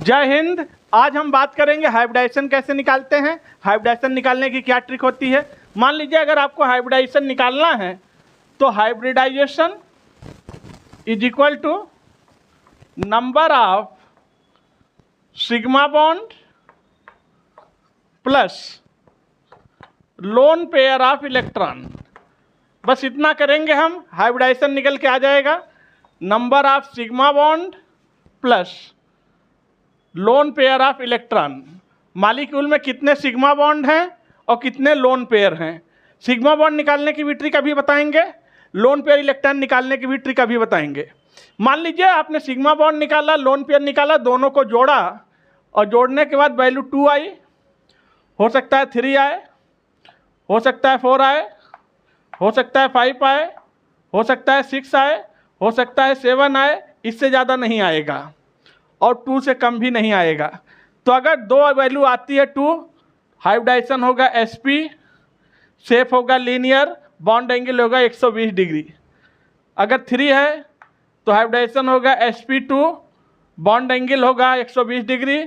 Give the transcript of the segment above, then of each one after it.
जय हिंद। आज हम बात करेंगे हाइब्रिडाइजेशन कैसे निकालते हैं। हाइब्रिडाइजेशन निकालने की क्या ट्रिक होती है। मान लीजिए अगर आपको हाइब्रिडाइजेशन निकालना है तो hybridization is equal to number of sigma bond plus lone pair of electron. बस इतना करेंगे हम, हाइब्रिडाइजेशन निकल के आ जाएगा। Number of sigma bond plus lone pair of electron. Molecule में कितने सिग्मा बॉन्ड हैं और कितने लोन पेयर हैं। सिग्मा बॉन्ड निकालने की भी ट्रिक अभी बताएंगे, लोन पेयर इलेक्ट्रॉन निकालने की भी ट्रिक अभी बताएंगे। मान लीजिए आपने सिग्मा बॉन्ड निकाला, लोन पेयर निकाला, दोनों को जोड़ा और जोड़ने के बाद वैल्यू 2 आई, हो सकता है 3 आए, हो सकता है 4 आए, हो सकता है 5 आए, हो सकता है 6 आए, हो सकता है 7 आए, इससे ज़्यादा नहीं आएगा और 2 से कम भी नहीं आएगा। तो अगर 2 वैल्यू आती है 2, हाइब्रिडाइजेशन होगा sp, शेप होगा लीनियर, बॉन्ड एंगल होगा 120 डिग्री। अगर 3 है तो हाइब्रिडाइजेशन होगा sp2, बॉन्ड एंगल होगा 120 डिग्री,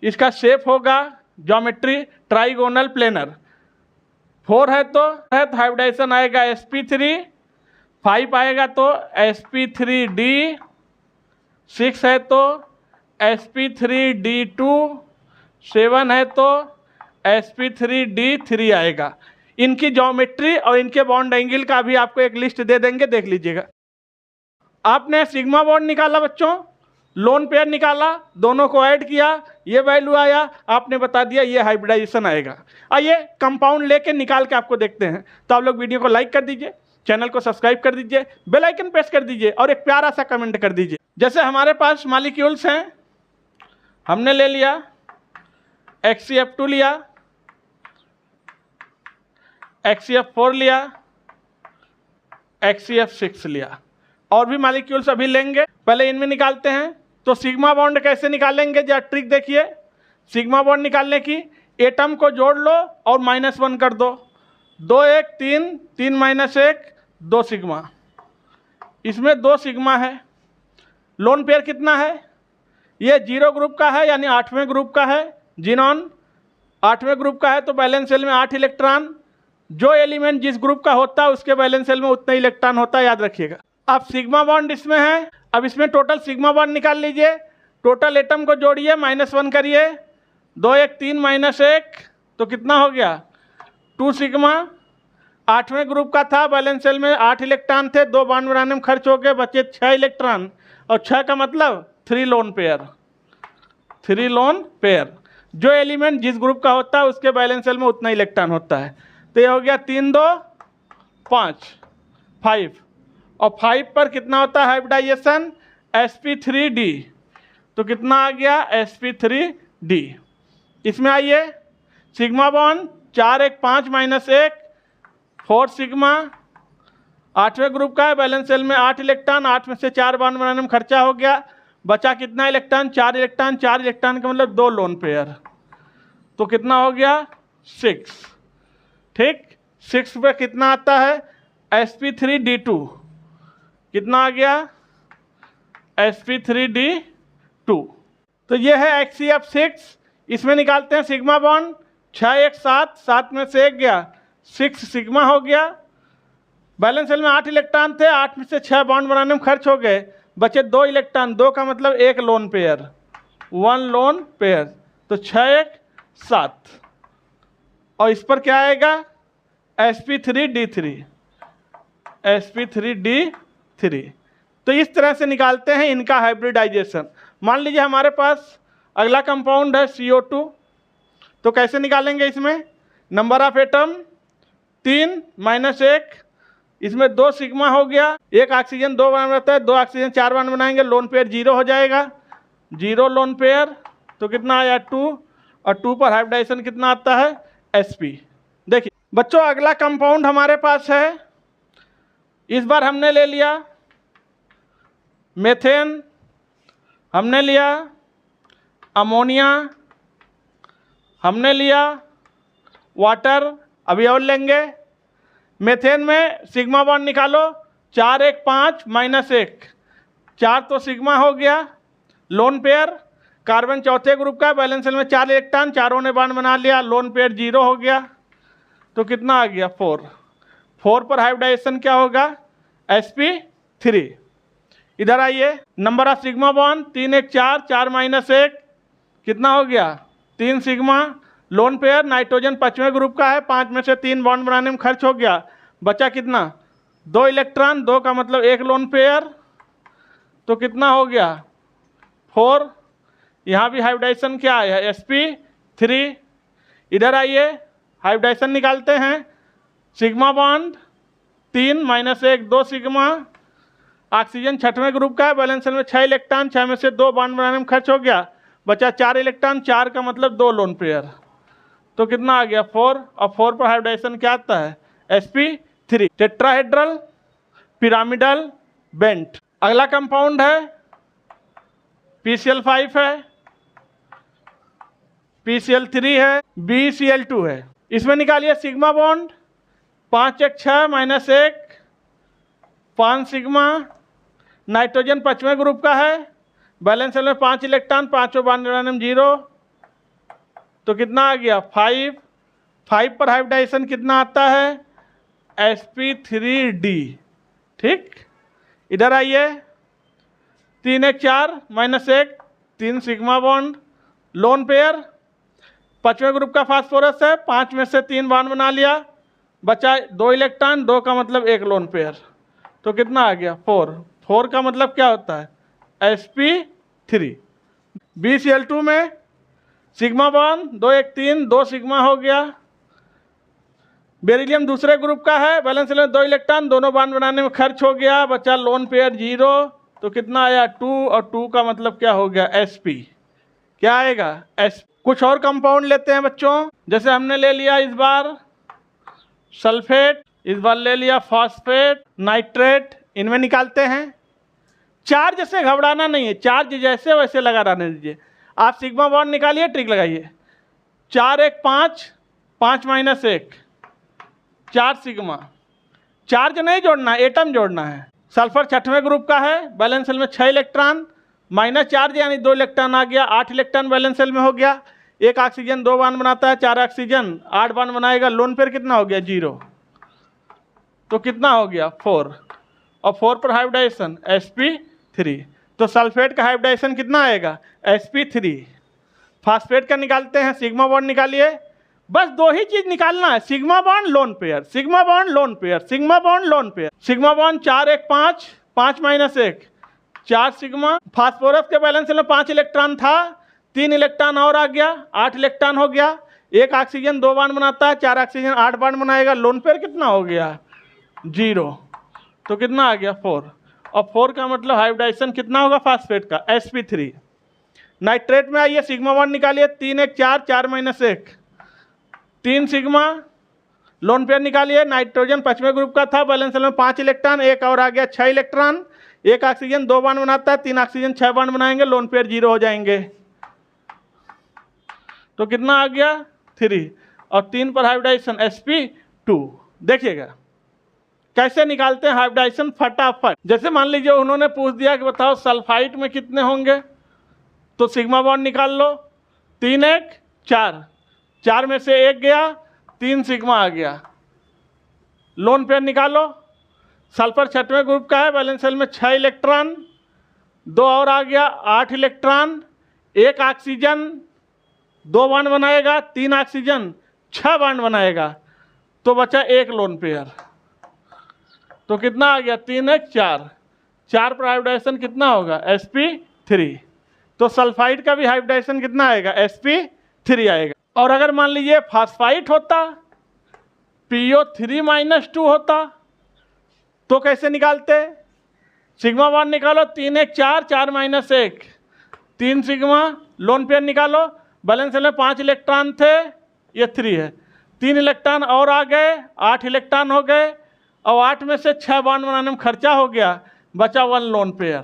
इसका शेप होगा ज्योमेट्री ट्राइगोनल प्लेनर। 4 है तो हाइब्रिडाइजेशन आएगा sp3, 5 आएगा तो sp3d, 6 है तो sp3d2, 7 है तो sp3d3 आएगा। इनकी ज्योमेट्री और इनके बॉन्ड एंगल का भी आपको एक लिस्ट दे देंगे, देख लीजिएगा। आपने सिग्मा बॉन्ड निकाला बच्चों, लोन पेयर निकाला, दोनों को ऐड किया, ये वैल्यू आया, आपने बता दिया ये हाइब्रिडाइजेशन आएगा। आइए कंपाउंड लेके निकाल के आपको देखते हैं। तो आप लोग वीडियो को लाइक कर दीजिए, चैनल को सब्सक्राइब कर दीजिए, बेल आइकन प्रेस कर दीजिए और एक प्यारा सा कमेंट कर दीजिए। जैसे हमारे पास मॉलिक्यूल्स हैं, हमने ले लिया HCF2 लिया, HCF4 लिया, HCF6 लिया, और भी मॉलिक्यूल्स अभी लेंगे। पहले इनमें निकालते हैं। तो सिग्मा बॉन्ड कैसे निकालेंगे, जरा ट्रिक देखिए। सिग्मा बॉन्ड निकालने की, एटम को जोड़ लो और -1 कर दो, 2 1 3, 3 -1 2 सिग्मा। इसमें 2 सिग्मा है। लोन पेयर कितना है, ये 0 ग्रुप का है, यानी 8वें ग्रुप का है। जिनॉन 8वें ग्रुप का है तो बैलेंस शेल में 8 इलेक्ट्रॉन। जो एलिमेंट जिस ग्रुप का होता है उसके बैलेंस शेल में उतना इलेक्ट्रॉन होता है, याद रखिएगा। अब सिग्मा बॉन्ड इसमें है, अब इसमें टोटल सिग्मा बॉन्ड निकाल लीजिए। टोटल एटम को जोड़िए, -1 करिए, 2 1 3 -1 तो कितना हो गया 2 सिग्मा। 8वें ग्रुप का था, बैलेंस शेल में 8 इलेक्ट्रॉन थे, 2 बॉन्ड बनाने में खर्च हो गए, बचे 6 इलेक्ट्रॉन, और 6 का मतलब 3 लोन पेयर। 3 लोन पेयर, जो एलिमेंट जिस ग्रुप का होता है उसके बैलेंस शेल में उतना इलेक्ट्रॉन होता है। तो ये हो गया 3 2 5 5, और 5 पर कितना होता है हाइब्रिडाइजेशन sp3d, तो कितना आ गया sp3d। इसमें आइए सिग्मा बॉन्ड 4 1 5 -1 4 सिग्मा। 8वें ग्रुप का है, बैलेंस शेल में 8 इलेक्ट्रॉन, 8 में से 4 बॉन्ड बनाने में खर्चा हो गया, बचा कितना इलेक्ट्रॉन 4 इलेक्ट्रॉन। 4 इलेक्ट्रॉन का मतलब 2 लोन पेयर, तो कितना हो गया 6। ठीक, 6 पे कितना आता है sp3d2, कितना आ गया sp3d2। तो ये है HCF6। इसमें निकालते हैं सिग्मा बॉन्ड, 6 1 7, 7 में से 1 गया, 6 सिग्मा हो गया। बैलेंस शेल में 8 इलेक्ट्रॉन थे, 8 में से 6 बॉन्ड बनाने में खर्च हो गए, बचे 2 इलेक्ट्रॉन, 2 का मतलब 1 लोन पेयर, 1 लोन पेयर, तो 6 1 7। और इस पर क्या आएगा sp3d3, sp3d3। तो इस तरह से निकालते हैं इनका हाइब्रिडाइजेशन। मान लीजिए हमारे पास अगला कंपाउंड है CO2, तो कैसे निकालेंगे। इसमें नंबर ऑफ एटम 3 -1, इसमें 2 सिग्मा हो गया, 1 ऑक्सीजन 2 बॉन्ड रहता है, 2 ऑक्सीजन 4 बॉन्ड बनाएंगे, लोन पेयर 0 हो जाएगा, 0 लोन पेयर, तो कितना आया 2, और 2 पर हाइब्रिडाइजेशन कितना आता है sp। देखिए बच्चों, अगला कंपाउंड हमारे पास है, इस बार हमने ले लिया मेथेन, हमने लिया अमोनिया, हमने लिया वाटर, अभी और लेंगे। मेथेन में सिग्मा बॉन्ड निकालो, 4 1 5 -1, 4 तो सिग्मा हो गया लोन पेयर, कार्बन चौथे ग्रुप का है, वैलेंस शेल में 4 इलेक्ट्रॉन, चारों ने बॉन्ड बना लिया, लोन पेयर 0 हो गया। तो कितना आ गया 4। 4 पर हाइब्रिडाइजेशन क्या होगा sp3। इधर आइए, number of sigma bond 3 1 4, 4 minus 1 कितना हो गया 3 सिग्मा। लोन पेयर नाइट्रोजन 5वें ग्रुप का है, 5 में से 3 बॉन्ड बनाने में खर्च हो गया, बचा कितना 2 इलेक्ट्रॉन, 2 का मतलब 1 लोन पेयर। तो कितना हो गया 4। यहाँ भी हाइब्रिडाइजेशन क्या है sp3। इधर आइए, हाइब्रिडाइजेशन निकालते हैं। Sigma bond 3 minus 1 2 sigma. Oxygen 6वें ग्रुप का है, वैलेंस शेल में 6 इलेक्ट्रॉन, 6 में से 2 बॉन्ड बनाने में खर्च हो गया, बचा 4 इलेक्ट्रॉन, 4 का मतलब 2 लोन पेयर। तो कितना आ गया 4, और 4 पर हाइब्रिडाइजेशन क्या आता है sp3। Tetrahedral pyramidal bent. अगला कंपाउंड है PCl5 है, PCl3 है, BeCl2 है। इसमें निकालिए sigma bond 5 1 6 minus 1 5 sigma. Nitrogen 5वें ग्रुप का है, वैलेंस शेल में 5 इलेक्ट्रॉन, 5 बॉन्ड बनाने में 0। तो कितना आ गया 5। 5 पर हाइब्रिडाइजेशन कितना आता है sp3d। ठीक, इधर आइए, 3 1 4 minus 1 3 sigma bond. Lone pair 5वें ग्रुप का फास्फोरस है, 5 में से 3 बॉन्ड बना लिया, बचा 2 इलेक्ट्रॉन, 2 का मतलब 1 लोन पेयर। तो कितना आ गया 4। 4 का मतलब क्या होता है sp3। BeCl2 में सिग्मा बॉन्ड 2 1 3 2 सिग्मा हो गया। बेरिलियम दूसरे ग्रुप का है, वैलेंस शेल में 2 इलेक्ट्रॉन, दोनों बॉन्ड बनाने में खर्च हो गया, बचा लोन पेयर 0। तो कितना आया 2, और 2 का मतलब क्या हो गया sp। क्या आएगा s। कुछ और कंपाउंड लेते हैं बच्चों, जैसे हमने ले लिया इस बार सल्फेट, इस बार ले लिया फॉस्फेट, नाइट्रेट। इनमें निकालते हैं। चार्ज से घबराना नहीं है, चार्ज जैसे वैसे लगा रहने दीजिए। आप सिग्मा बॉन्ड निकालिए, ट्रिक लगाइए। 4 1 5 5 माइनस 1 4 सिग्मा। चार्ज नहीं जोड़ना है, एटम जोड़ना है। सल्फर 6वें ग्रुप का है, वैलेंस शेल में 6 इलेक्ट्रॉन, माइनस चार्ज यानी 2 इलेक्ट्रॉन आ गया, 8 इलेक्ट्रॉन वैलेंस शेल में हो गया। 1 ऑक्सीजन 2 बॉन्ड बनाता है, 4 ऑक्सीजन 8 बॉन्ड बनाएगा, लोन पेयर कितना हो गया 0। तो कितना हो गया 4, और 4 पर हाइब्रिडाइजेशन sp3। तो सल्फेट का हाइब्रिडाइजेशन कितना आएगा sp3। फास्फेट का निकालते हैं, सिग्मा बॉन्ड निकालिए। बस 2 ही चीज निकालना है, sigma bond lone pair, sigma bond lone pair, sigma bond lone pair. Sigma bond 4 1 5 5 minus 1 4 sigma. Phosphorus के बैलेंस शेल में 5 इलेक्ट्रॉन था, 3 इलेक्ट्रॉन और आ गया, 8 इलेक्ट्रॉन हो गया। 1 ऑक्सीजन 2 बॉन्ड बनाता है, 4 ऑक्सीजन 8 बॉन्ड बनाएगा, लोन पेयर कितना हो गया 0। तो कितना आ गया 4, और 4 का मतलब हाइब्रिडाइजेशन कितना होगा फास्फेट का sp3। नाइट्रेट में आइए, सिग्मा बॉन्ड निकालिए। 3 1 4 4 माइनस 1 3 सिग्मा। लोन पेयर निकालिए। नाइट्रोजन 5वें ग्रुप का था, वैलेंस शेल में 5 इलेक्ट्रॉन, 1 और आ गया 6 इलेक्ट्रॉन। 1 ऑक्सीजन 2 बॉन्ड बनाता है, 3 ऑक्सीजन 6 बॉन्ड बनाएंगे, लोन पेयर 0 हो जाएंगे। तो कितना आ गया 3, और 3 पर हाइब्रिडाइजेशन sp2। देखिएगा कैसे निकालते हैं हाइब्रिडाइजेशन फटाफट। जैसे मान लीजिए उन्होंने पूछ दिया कि बताओ सल्फाइड में कितने होंगे, तो सिग्मा बॉन्ड निकाल लो। 3 1 4, 4 में से 1 गया, 3 सिग्मा आ गया। लोन पेयर निकालो। सल्फर 6वें ग्रुप का है, वैलेंस शेल में 6 इलेक्ट्रॉन, 2 और आ गया 8 इलेक्ट्रॉन। 1 ऑक्सीजन 2 बॉन्ड बनाएगा, 3 ऑक्सीजन 6 बॉन्ड बनाएगा, तो बचा 1 लोन पेयर। तो कितना आ गया 3 1 4, 4 पर हाइब्रिडाइजेशन कितना होगा sp3। तो सल्फाइड का भी हाइब्रिडाइजेशन कितना आएगा sp3 आएगा। और अगर मान लीजिए फास्फाइड होता, PO3-2 होता, तो कैसे निकालते। सिग्मा बॉन्ड निकालो। 3 1 4 4 माइनस 1 3 सिग्मा। लोन पेयर निकालो। बैलेंस शेल में 5 इलेक्ट्रॉन थे, ये 3 है, 3 इलेक्ट्रॉन और आ गए, 8 इलेक्ट्रॉन हो गए, और 8 में से 6 बॉन्ड बनाने में खर्चा हो गया, बचा 1 लोन पेयर।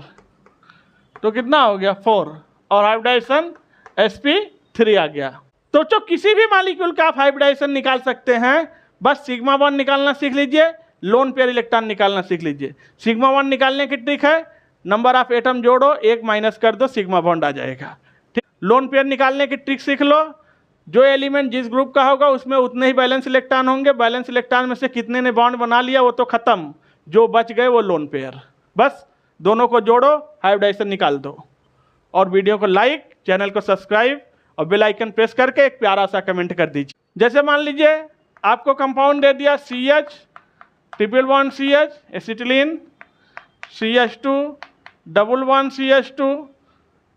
तो कितना हो गया 4, और हाइब्रिडाइजेशन sp3 आ गया। तो जो किसी भी मॉलिक्यूल का आप हाइब्रिडाइजेशन निकाल सकते हैं, बस सिग्मा बॉन्ड निकालना सीख लीजिए, लोन पेयर इलेक्ट्रॉन निकालना सीख लीजिए। सिग्मा बॉन्ड निकालने की ट्रिक है, नंबर ऑफ एटम जोड़ो, 1 माइनस कर दो, सिग्मा बॉन्ड आ जाएगा। ठीक। लोन पेयर निकालने की ट्रिक सीख लो। जो एलिमेंट जिस ग्रुप का होगा उसमें उतने ही बैलेंस इलेक्ट्रॉन होंगे, बैलेंस इलेक्ट्रॉन में से कितने ने बॉन्ड बना लिया वो तो खत्म, जो बच गए वो लोन पेयर। बस दोनों को जोड़ो, हाइब्रिडाइजेशन निकाल दो। और वीडियो को लाइक, चैनल को सब्सक्राइब और बेल आइकन प्रेस करके एक प्यारा सा कमेंट कर दीजिए। जैसे मान लीजिए आपको कंपाउंड दे दिया CH triple bond CH acetylene, CH2 double bond CH2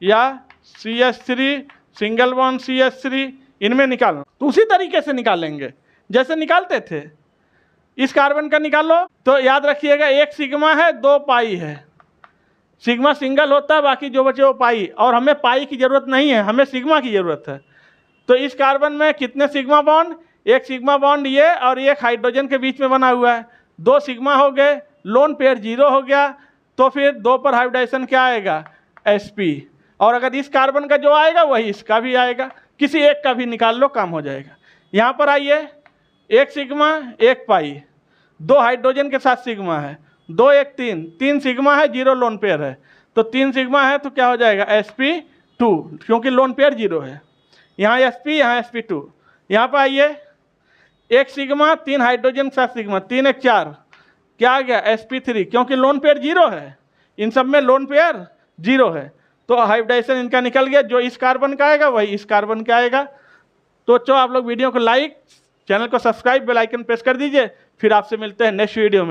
या CH3 सिंगल बॉन्ड CH3, इनमें निकालना तो उसी तरीके से निकालेंगे जैसे निकालते थे। इस कार्बन का निकालो तो याद रखिएगा एक सिग्मा है, 2 पाई है। सिग्मा सिंगल होता है, बाकी जो बचे वो पाई, और हमें पाई की ज़रूरत नहीं है, हमें सिग्मा की ज़रूरत है। तो इस कार्बन में कितने सिग्मा बॉन्ड, एक सिग्मा बॉन्ड ये और एक हाइड्रोजन के बीच में बना हुआ है, 2 सिग्मा हो गए, लोन पेयर 0 हो गया। तो फिर 2 पर हाइब्रिडाइजेशन क्या आएगा, sp। और अगर इस कार्बन का जो आएगा वही इसका भी आएगा, किसी एक का भी निकाल लो काम हो जाएगा। यहाँ पर आइए, एक सिग्मा एक पाई, 2 हाइड्रोजन के साथ सिग्मा है, 2 1 3, 3 सिग्मा है, 0 लोन पेयर है। तो 3 सिग्मा है तो क्या हो जाएगा sp2, क्योंकि लोन पेयर 0 है। यहाँ sp, यहाँ sp2। यहाँ पर आइए, एक सिग्मा 3 हाइड्रोजन के साथ सिग्मा, 3 1 4, क्या आ गया sp3, क्योंकि लोन पेयर 0 है, इन सब में लोन पेयर 0 है। तो हाइब्रिडाइजेशन इनका निकल गया, जो इस कार्बन का आएगा वही इस कार्बन का आएगा। तो आप लोग वीडियो को लाइक, चैनल को सब्सक्राइब, बेल आइकन प्रेस कर दीजिए। फिर आपसे मिलते हैं नेक्स्ट वीडियो में।